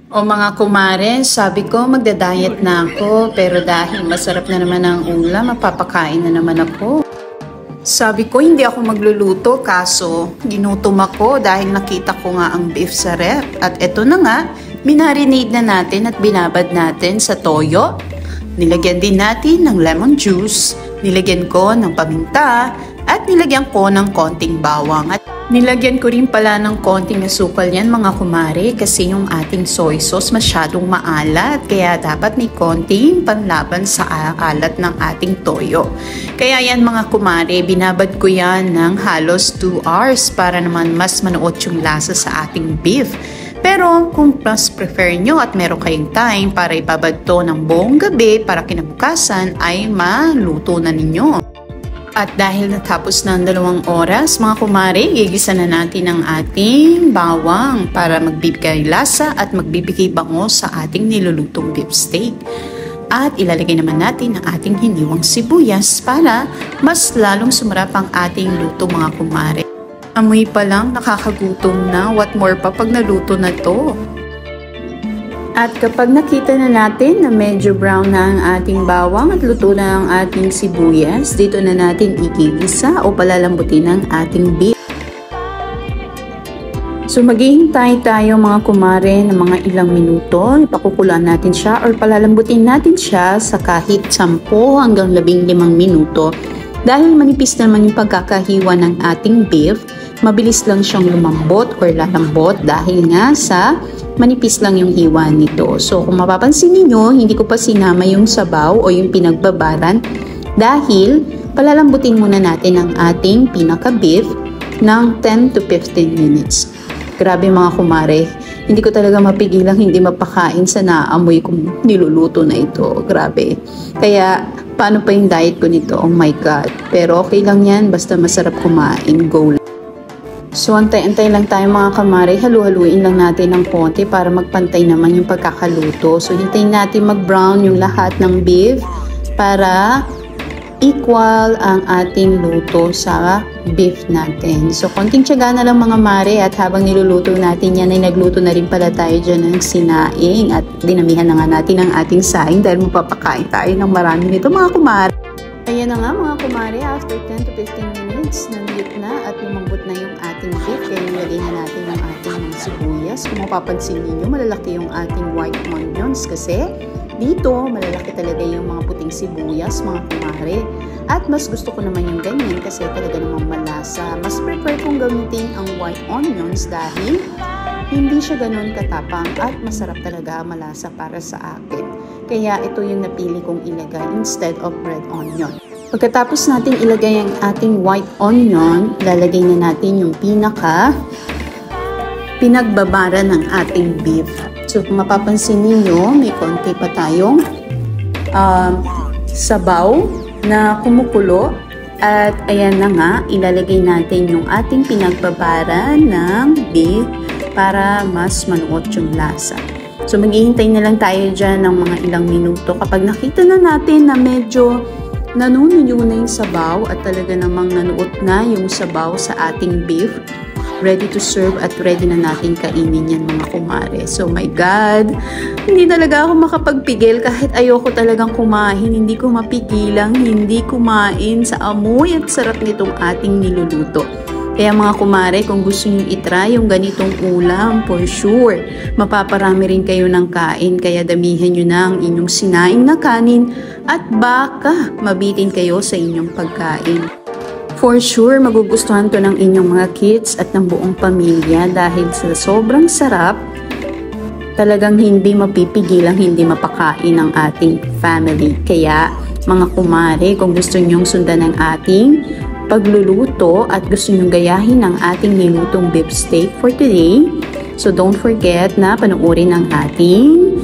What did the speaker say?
O mga kumare, sabi ko magda-diet na ako pero dahil masarap na naman ang ulam, mapapakain na naman ako. Sabi ko hindi ako magluluto kaso ginutom ako dahil nakita ko nga ang beef sa ref. At eto na nga, minarinade na natin at binabad natin sa toyo. Nilagyan din natin ng lemon juice, nilagyan ko ng paminta at nilagyan ko ng konting bawang. At nilagyan ko rin pala ng konting asukal yan mga kumare kasi yung ating soy sauce masyadong maalat kaya dapat may konting panlaban sa alat ng ating toyo. Kaya yan mga kumare, binabad ko yan ng halos 2 hours para naman mas manuot yung lasa sa ating beef. Pero kung mas prefer nyo at meron kayong time para ibabad to ng buong gabi para kinabukasan ay maluto na ninyo. At dahil natapos na ang 2 oras, mga kumare, gigisa na natin ang ating bawang para magbibigay lasa at magbibigay bango sa ating nilulutong beef steak. At ilalagay naman natin ang ating hiniwang sibuyas para mas lalong sumarap ang ating luto mga kumare. Amoy pa lang nakakagutom na, what more pa pag naluto na to. At kapag nakita na natin na medyo brown na ang ating bawang at luto na ang ating sibuyas, dito na natin igigisa o palalambutin ang ating beef. So maghihintay tayo mga kumare ng mga ilang minuto, ipakukulaan natin siya or palalambutin natin siya sa kahit 10 hanggang 15 minuto. Dahil manipis naman yung pagkakahiwa ng ating beef, mabilis lang siyang lumambot or lalambot dahil nga sa manipis lang yung hiwa nito. So kung mapapansin niyo, hindi ko pa sinama yung sabaw o yung pinagbabaran dahil palalambutin muna natin ang ating pinaka-beef ng 10 to 15 minutes. Grabe mga kumare, hindi ko talaga mapigilang hindi mapakain sa naamoy kong niluluto na ito. Grabe. Kaya paano pa yung diet ko nito? Oh my God. Pero okay lang yan, basta masarap kumain. Go lang. So, antay-antay lang tayo mga kamare, halu-haluin lang natin ng konti para magpantay naman yung pagkakaluto. So, hintayin natin mag-brown yung lahat ng beef para equal ang ating luto sa beef natin. So, konting tiyaga na lang mga mare at habang niluluto natin yan ay nagluto na rin pala tayo dyan ng sinaing at dinamihan na nga natin ang ating saing dahil magpapakain tayo ng marami nito mga kumare. Ayan na nga mga kumare, after 10 to 15 minutes, nangyut na at lumambot na yung ating beef. Kaya nilagay na natin ang ating mga sibuyas. Kung mapapansin ninyo, malalaki yung ating white onions kasi dito, malalaki talaga yung mga puting sibuyas, mga kumare. At mas gusto ko naman yung ganyan kasi talaga namang malasa. Mas prefer kong gamitin ang white onions dahil hindi siya ganun katapang at masarap talaga, malasa para sa akin. Kaya ito yung napili kong ilagay instead of red onion. Pagkatapos natin ilagay ang ating white onion, lalagay na natin yung pinagbabara ng ating beef. So kung mapapansin niyo, may konti pa tayong sabaw na kumukulo. At ayan na nga, ilalagay natin yung ating pinagbabara ng beef para mas manuot yung lasa. So maghihintay na lang tayo dyan ng mga ilang minuto. Kapag nakita na natin na medyo nanunuyo na yung sabaw at talaga namang nanuot na yung sabaw sa ating beef, ready to serve at ready na natin kainin yan mga kumare. So my God, hindi talaga ako makapagpigil kahit ayoko talagang kumain. Hindi ko mapigilang hindi kumain sa amoy at sarap nitong ating niluluto. Kaya mga kumare, kung gusto nyo itry yung ganitong ulam, for sure, mapaparami rin kayo ng kain. Kaya damihan nyo na ang inyong sinaing na kanin at baka mabitin kayo sa inyong pagkain. For sure, magugustuhan to ng inyong mga kids at ng buong pamilya dahil sa sobrang sarap, talagang hindi mapipigilang hindi mapakain ng ating family. Kaya mga kumare, kung gusto nyong sundan ang ating pagluluto at gusto nyong gayahin ang ating nilutong beef steak for today, so don't forget na panoorin ang ating